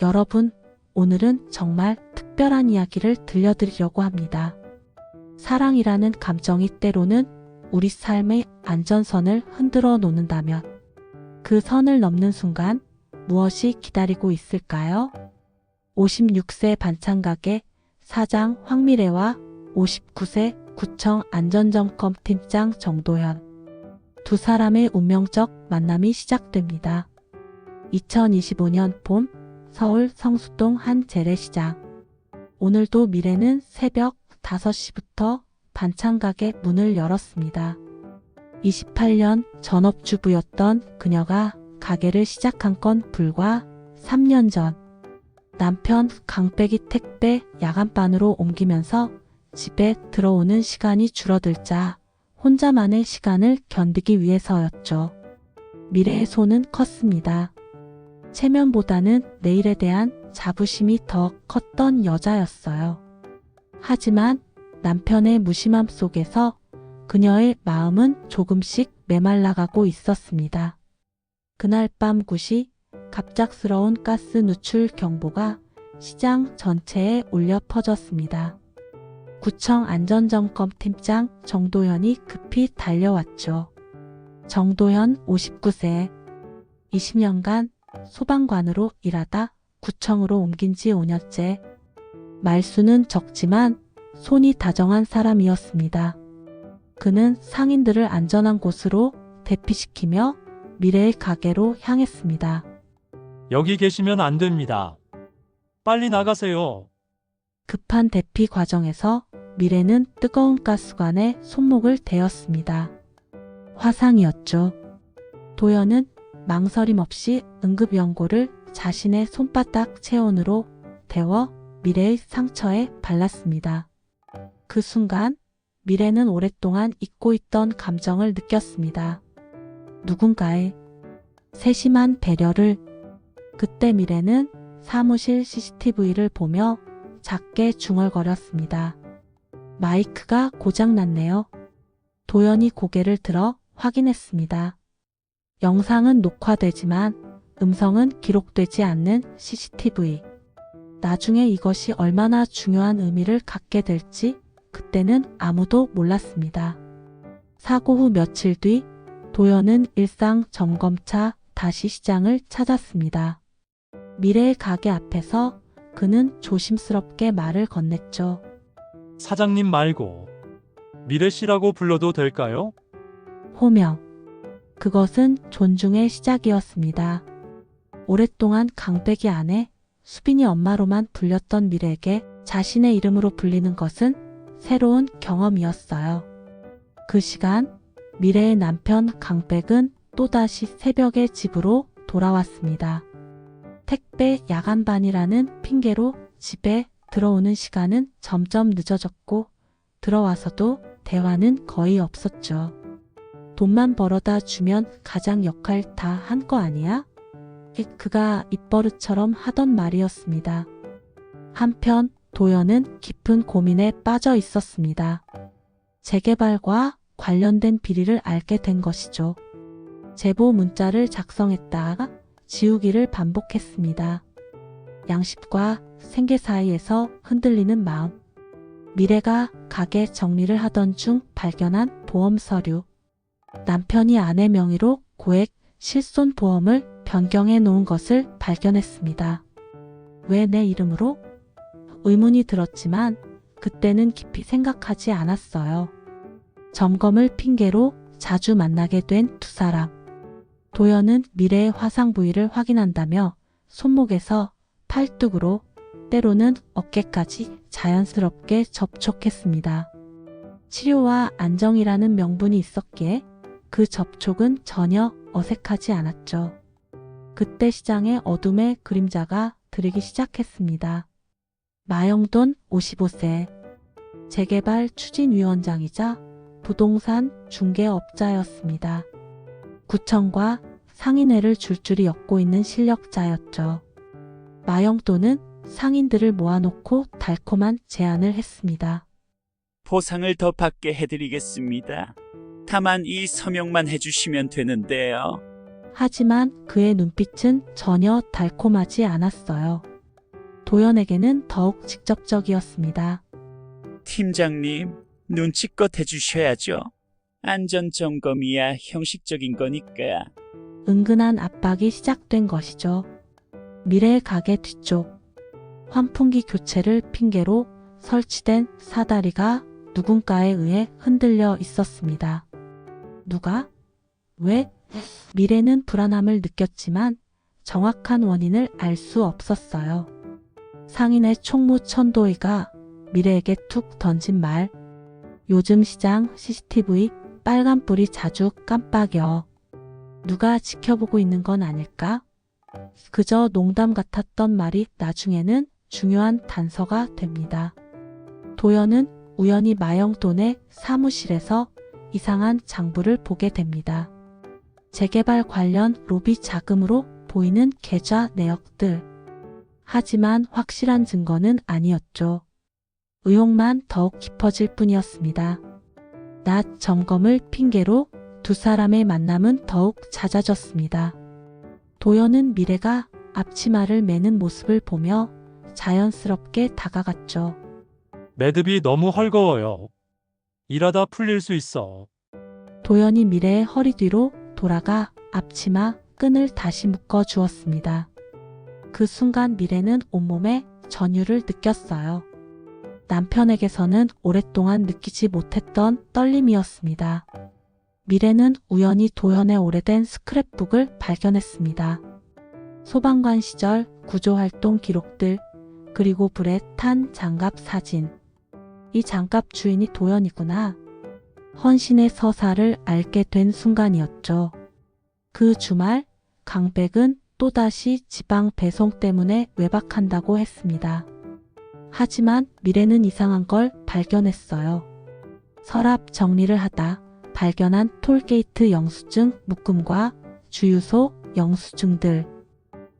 여러분, 오늘은 정말 특별한 이야기를 들려드리려고 합니다. 사랑이라는 감정이 때로는 우리 삶의 안전선을 흔들어 놓는다면 그 선을 넘는 순간 무엇이 기다리고 있을까요? 56세 반찬가게 사장 황미래와 59세 구청 안전점검 팀장 정도현. 두 사람의 운명적 만남이 시작됩니다. 2025년 봄 서울 성수동 한 재래시장. 오늘도 미래는 새벽 5시부터 반찬가게 문을 열었습니다. 28년 전업주부였던 그녀가 가게를 시작한 건 불과 3년 전. 남편 강빼기 택배 야간반으로 옮기면서 집에 들어오는 시간이 줄어들자 혼자만의 시간을 견디기 위해서였죠. 미래의 손은 컸습니다. 체면보다는 내일에 대한 자부심이 더 컸던 여자였어요. 하지만 남편의 무심함 속에서 그녀의 마음은 조금씩 메말라가고 있었습니다. 그날 밤 9시 갑작스러운 가스 누출 경보가 시장 전체에 울려 퍼졌습니다. 구청 안전점검 팀장 정도현이 급히 달려왔죠. 정도현 59세. 20년간 소방관으로 일하다 구청으로 옮긴 지 5년째. 말수는 적지만 손이 다정한 사람이었습니다. 그는 상인들을 안전한 곳으로 대피시키며 미래의 가게로 향했습니다. 여기 계시면 안 됩니다. 빨리 나가세요. 급한 대피 과정에서 미래는 뜨거운 가스관에 손목을 대었습니다. 화상이었죠. 도현은 망설임 없이 응급연고를 자신의 손바닥 체온으로 데워 미래의 상처에 발랐습니다. 그 순간 미래는 오랫동안 잊고 있던 감정을 느꼈습니다. 누군가의 세심한 배려를. 그때 미래는 사무실 CCTV를 보며 작게 중얼거렸습니다. 마이크가 고장났네요. 도연이 고개를 들어 확인했습니다. 영상은 녹화되지만 음성은 기록되지 않는 CCTV. 나중에 이것이 얼마나 중요한 의미를 갖게 될지 그때는 아무도 몰랐습니다. 사고 후 며칠 뒤 도연은 일상 점검차 다시 시장을 찾았습니다. 미래의 가게 앞에서 그는 조심스럽게 말을 건넸죠. 사장님 말고 미래 씨라고 불러도 될까요? 호명. 그것은 존중의 시작이었습니다. 오랫동안 강백이 아내, 수빈이 엄마로만 불렸던 미래에게 자신의 이름으로 불리는 것은 새로운 경험이었어요. 그 시간 미래의 남편 강백은 또다시 새벽에 집으로 돌아왔습니다. 택배 야간반이라는 핑계로 집에 들어오는 시간은 점점 늦어졌고 들어와서도 대화는 거의 없었죠. 돈만 벌어다 주면 가장 역할 다 한 거 아니야? 그가 입버릇처럼 하던 말이었습니다. 한편 도연은 깊은 고민에 빠져 있었습니다. 재개발과 관련된 비리를 알게 된 것이죠. 제보 문자를 작성했다가 지우기를 반복했습니다. 양심과 생계 사이에서 흔들리는 마음. 미래가 가게 정리를 하던 중 발견한 보험 서류. 남편이 아내 명의로 고액 실손보험을 변경해 놓은 것을 발견했습니다. 왜 내 이름으로? 의문이 들었지만 그때는 깊이 생각하지 않았어요. 점검을 핑계로 자주 만나게 된 두 사람. 도연은 미래의 화상 부위를 확인한다며 손목에서 팔뚝으로 때로는 어깨까지 자연스럽게 접촉했습니다. 치료와 안정이라는 명분이 있었기에 그 접촉은 전혀 어색하지 않았죠. 그때 시장의 어둠의 그림자가 들이기 시작했습니다. 마영돈 55세. 재개발 추진위원장이자 부동산 중개업자였습니다. 구청과 상인회를 줄줄이 엮고 있는 실력자였죠. 마영돈은 상인들을 모아놓고 달콤한 제안을 했습니다. 보상을 더 받게 해드리겠습니다. 다만 이 서명만 해주시면 되는데요. 하지만 그의 눈빛은 전혀 달콤하지 않았어요. 도연에게는 더욱 직접적이었습니다. 팀장님, 눈치껏 해주셔야죠. 안전점검이야 형식적인 거니까. 은근한 압박이 시작된 것이죠. 미래의 가게 뒤쪽. 환풍기 교체를 핑계로 설치된 사다리가 누군가에 의해 흔들려 있었습니다. 누가? 왜? 미래는 불안함을 느꼈지만 정확한 원인을 알 수 없었어요. 상인의 총무 천도희가 미래에게 툭 던진 말. 요즘 시장 CCTV 빨간불이 자주 깜빡여. 누가 지켜보고 있는 건 아닐까? 그저 농담 같았던 말이 나중에는 중요한 단서가 됩니다. 도연은 우연히 마영돈의 사무실에서 이상한 장부를 보게 됩니다. 재개발 관련 로비 자금으로 보이는 계좌 내역들. 하지만 확실한 증거는 아니었죠. 의혹만 더욱 깊어질 뿐이었습니다. 낮 점검을 핑계로 두 사람의 만남은 더욱 잦아졌습니다. 도연은 미래가 앞치마를 매는 모습을 보며 자연스럽게 다가갔죠. 매듭이 너무 헐거워요. 일하다 풀릴 수 있어. 도연이 미래의 허리 뒤로 돌아가 앞치마 끈을 다시 묶어 주었습니다. 그 순간 미래는 온몸에 전율을 느꼈어요. 남편에게서는 오랫동안 느끼지 못했던 떨림이었습니다. 미래는 우연히 도연의 오래된 스크랩북을 발견했습니다. 소방관 시절 구조활동 기록들, 그리고 불에 탄 장갑 사진. 이 장갑 주인이 도연이구나. 헌신의 서사를 알게 된 순간이었죠. 그 주말 강백은 또다시 지방 배송 때문에 외박한다고 했습니다. 하지만 미래는 이상한 걸 발견했어요. 서랍 정리를 하다 발견한 톨게이트 영수증 묶음과 주유소 영수증들.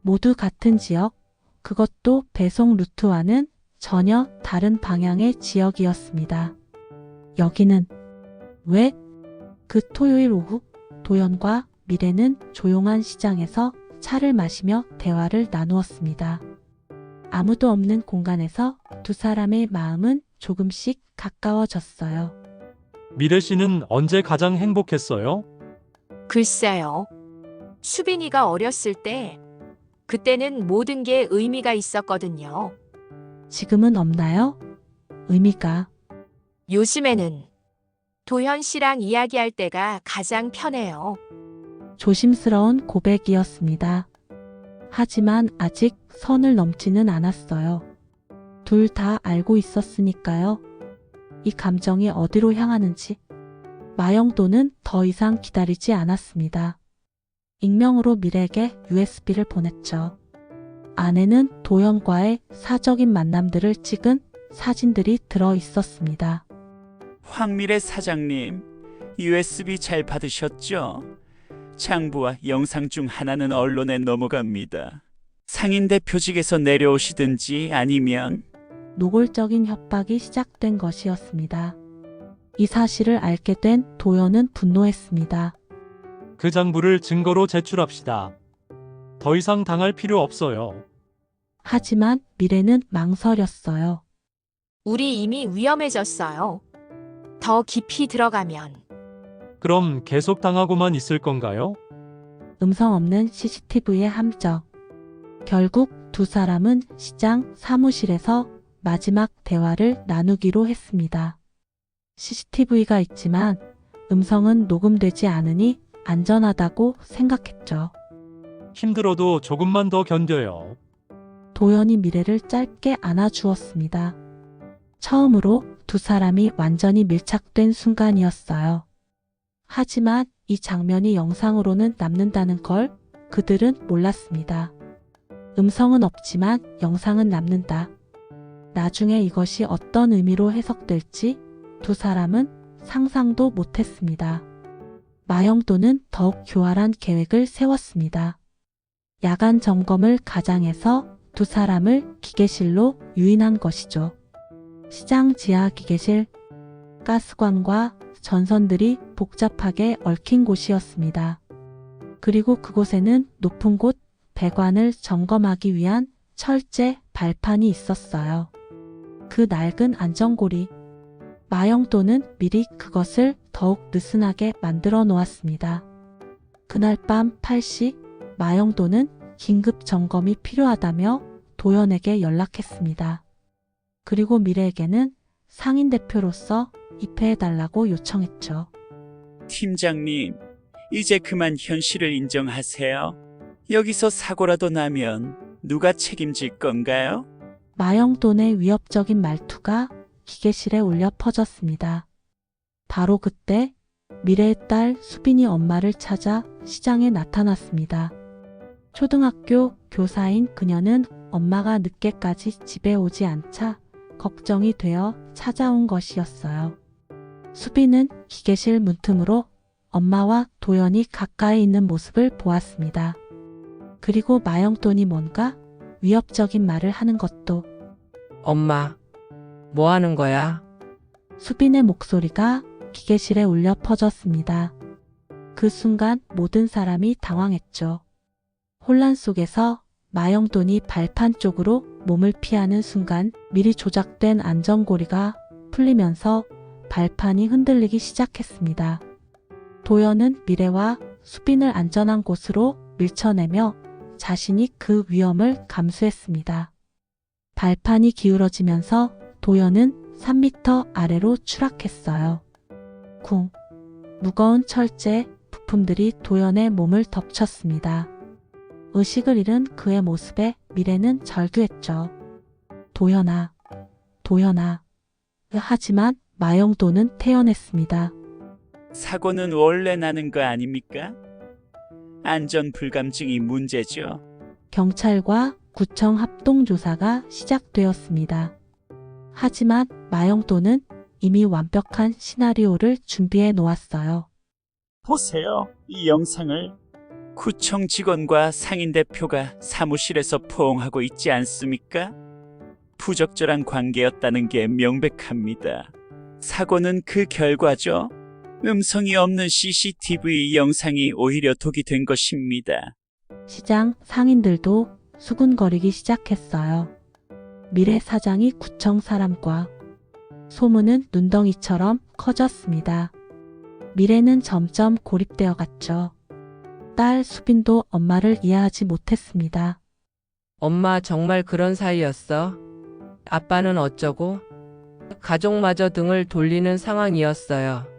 모두 같은 지역, 그것도 배송 루트와는 전혀 다른 방향의 지역이었습니다. 여기는 왜? 그 토요일 오후 도연과 미래는 조용한 시장에서 차를 마시며 대화를 나누었습니다. 아무도 없는 공간에서 두 사람의 마음은 조금씩 가까워졌어요. 미래 씨는 언제 가장 행복했어요? 글쎄요. 수빈이가 어렸을 때, 그때는 모든 게 의미가 있었거든요. 지금은 없나요? 의미가. 요즘에는 도현 씨랑 이야기할 때가 가장 편해요. 조심스러운 고백이었습니다. 하지만 아직 선을 넘지는 않았어요. 둘 다 알고 있었으니까요. 이 감정이 어디로 향하는지. 마영도는 더 이상 기다리지 않았습니다. 익명으로 미래에게 USB를 보냈죠. 안에는 도연과의 사적인 만남들을 찍은 사진들이 들어 있었습니다. 황미래 사장님, USB 잘 받으셨죠? 장부와 영상 중 하나는 언론에 넘어갑니다. 상인대 표직에서 내려오시든지 아니면 노골적인 협박이 시작된 것이었습니다. 이 사실을 알게 된 도연은 분노했습니다. 그 장부를 증거로 제출합시다. 더 이상 당할 필요 없어요. 하지만 미래는 망설였어요. 우리 이미 위험해졌어요. 더 깊이 들어가면 그럼 계속 당하고만 있을 건가요? 음성 없는 CCTV의 함정. 결국 두 사람은 시장 사무실에서 마지막 대화를 나누기로 했습니다. CCTV가 있지만 음성은 녹음되지 않으니 안전하다고 생각했죠. 힘들어도 조금만 더 견뎌요. 도연이 미래를 짧게 안아주었습니다. 처음으로 두 사람이 완전히 밀착된 순간이었어요. 하지만 이 장면이 영상으로는 남는다는 걸 그들은 몰랐습니다. 음성은 없지만 영상은 남는다. 나중에 이것이 어떤 의미로 해석될지 두 사람은 상상도 못했습니다. 마영도는 더욱 교활한 계획을 세웠습니다. 야간 점검을 가장해서 두 사람을 기계실로 유인한 것이죠. 시장 지하 기계실, 가스관과 전선들이 복잡하게 얽힌 곳이었습니다. 그리고 그곳에는 높은 곳 배관을 점검하기 위한 철제 발판이 있었어요. 그 낡은 안전고리. 마영도는 미리 그것을 더욱 느슨하게 만들어 놓았습니다. 그날 밤 8시 마영도는 긴급 점검이 필요하다며 도연에게 연락했습니다. 그리고 미래에게는 상인 대표로서 입회해달라고 요청했죠. 팀장님, 이제 그만 현실을 인정하세요. 여기서 사고라도 나면 누가 책임질 건가요? 마영돈의 위협적인 말투가 기계실에 울려 퍼졌습니다. 바로 그때 미래의 딸 수빈이 엄마를 찾아 시장에 나타났습니다. 초등학교 교사인 그녀는 엄마가 늦게까지 집에 오지 않자 걱정이 되어 찾아온 것이었어요. 수빈은 기계실 문틈으로 엄마와 도연이 가까이 있는 모습을 보았습니다. 그리고 마영돈이 뭔가 위협적인 말을 하는 것도. 엄마, 뭐 하는 거야? 수빈의 목소리가 기계실에 울려 퍼졌습니다. 그 순간 모든 사람이 당황했죠. 혼란 속에서 마영돈이 발판 쪽으로 몸을 피하는 순간 미리 조작된 안전고리가 풀리면서 발판이 흔들리기 시작했습니다. 도연은 미래와 수빈을 안전한 곳으로 밀쳐내며 자신이 그 위험을 감수했습니다. 발판이 기울어지면서 도연은 3m 아래로 추락했어요. 쿵. 무거운 철제 부품들이 도연의 몸을 덮쳤습니다. 의식을 잃은 그의 모습에 미래는 절규했죠. 도연아, 도연아. 하지만 마영도는 태연했습니다. 사고는 원래 나는 거 아닙니까? 안전 불감증이 문제죠. 경찰과 구청 합동조사가 시작되었습니다. 하지만 마영도는 이미 완벽한 시나리오를 준비해 놓았어요. 보세요, 이 영상을. 구청 직원과 상인 대표가 사무실에서 포옹하고 있지 않습니까? 부적절한 관계였다는 게 명백합니다. 사고는 그 결과죠. 음성이 없는 CCTV 영상이 오히려 독이 된 것입니다. 시장 상인들도 수군거리기 시작했어요. 미래 사장이 구청 사람과. 소문은 눈덩이처럼 커졌습니다. 미래는 점점 고립되어 갔죠. 딸 수빈도 엄마를 이해하지 못했습니다. 엄마 정말 그런 사이였어? 아빠는 어쩌고? 가족마저 등을 돌리는 상황이었어요.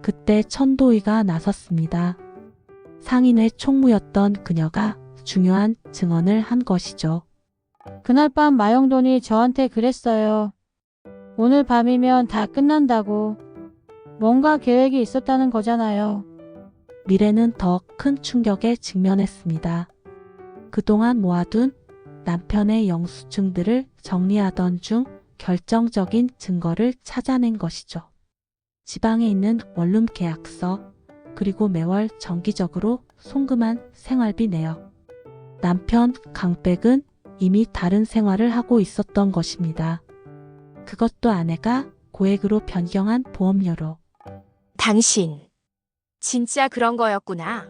그때 천도희가 나섰습니다. 상인의 총무였던 그녀가 중요한 증언을 한 것이죠. 그날 밤 마영돈이 저한테 그랬어요. 오늘 밤이면 다 끝난다고. 뭔가 계획이 있었다는 거잖아요. 미래는 더 큰 충격에 직면했습니다. 그동안 모아둔 남편의 영수증들을 정리하던 중 결정적인 증거를 찾아낸 것이죠. 지방에 있는 원룸 계약서, 그리고 매월 정기적으로 송금한 생활비 내역. 남편 강백은 이미 다른 생활을 하고 있었던 것입니다. 그것도 아내가 고액으로 변경한 보험료로. 당신, 진짜 그런 거였구나.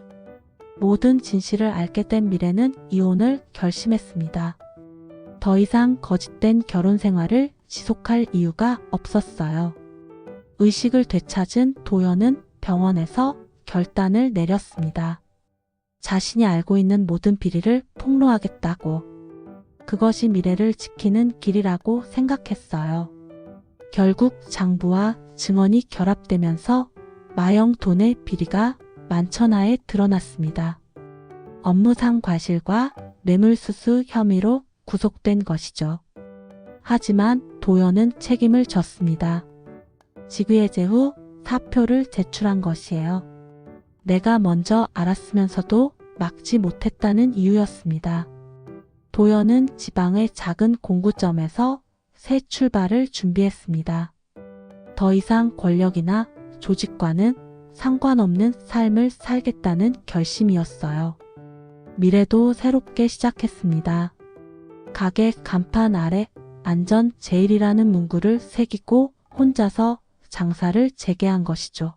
모든 진실을 알게 된 미래는 이혼을 결심했습니다. 더 이상 거짓된 결혼 생활을 지속할 이유가 없었어요. 의식을 되찾은 도연은 병원에서 결단을 내렸습니다. 자신이 알고 있는 모든 비리를 폭로하겠다고. 그것이 미래를 지키는 길이라고 생각했어요. 결국 장부와 증언이 결합되면서 마영돈의 비리가 만천하에 드러났습니다. 업무상 과실과 뇌물수수 혐의로 구속된 것이죠. 하지만 도연은 책임을 졌습니다. 직위해제 후 사표를 제출한 것이에요. 내가 먼저 알았으면서도 막지 못했다는 이유였습니다. 도연은 지방의 작은 공구점에서 새 출발을 준비했습니다. 더 이상 권력이나 조직과는 상관없는 삶을 살겠다는 결심이었어요. 미래도 새롭게 시작했습니다. 가게 간판 아래 안전 제일이라는 문구를 새기고 혼자서 장사를 재개한 것이죠.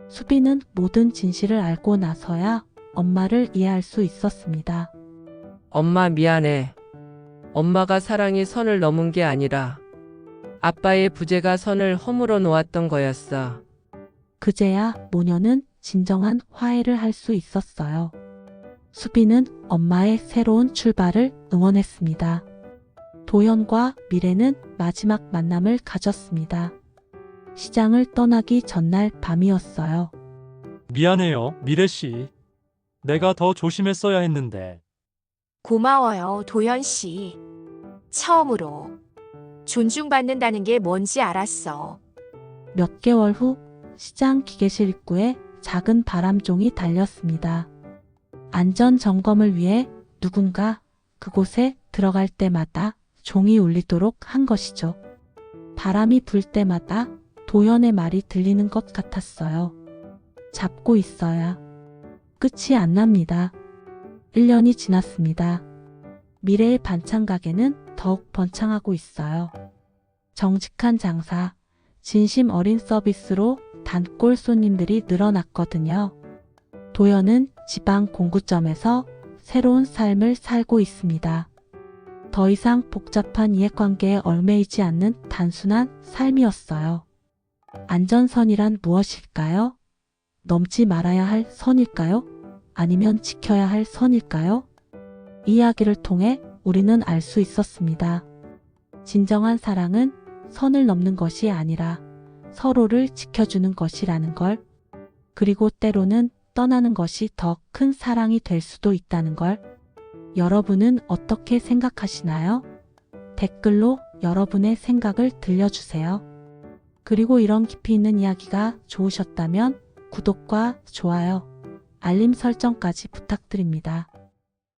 수빈은 모든 진실을 알고 나서야 엄마를 이해할 수 있었습니다. 엄마 미안해. 엄마가 사랑이 선을 넘은 게 아니라 아빠의 부재가 선을 허물어 놓았던 거였어. 그제야 모녀는 진정한 화해를 할 수 있었어요. 수빈은 엄마의 새로운 출발을 응원했습니다. 도연과 미래는 마지막 만남을 가졌습니다. 시장을 떠나기 전날 밤이었어요. 미안해요, 미래 씨. 내가 더 조심했어야 했는데. 고마워요, 도연 씨. 처음으로 존중받는다는 게 뭔지 알았어. 몇 개월 후 시장 기계실 입구에 작은 바람종이 달렸습니다. 안전 점검을 위해 누군가 그곳에 들어갈 때마다 종이 울리도록 한 것이죠. 바람이 불 때마다 도연의 말이 들리는 것 같았어요. 잡고 있어야 끝이 안 납니다. 1년이 지났습니다. 미래의 반찬 가게는 더욱 번창하고 있어요. 정직한 장사, 진심 어린 서비스로 단골 손님들이 늘어났거든요. 도연은 지방 공구점에서 새로운 삶을 살고 있습니다. 더 이상 복잡한 이해관계에 얽매이지 않는 단순한 삶이었어요. 안전선이란 무엇일까요? 넘지 말아야 할 선일까요? 아니면 지켜야 할 선일까요? 이 이야기를 통해 우리는 알 수 있었습니다. 진정한 사랑은 선을 넘는 것이 아니라 서로를 지켜주는 것이라는 걸, 그리고 때로는 떠나는 것이 더 큰 사랑이 될 수도 있다는 걸. 여러분은 어떻게 생각하시나요? 댓글로 여러분의 생각을 들려주세요. 그리고 이런 깊이 있는 이야기가 좋으셨다면 구독과 좋아요, 알림 설정까지 부탁드립니다.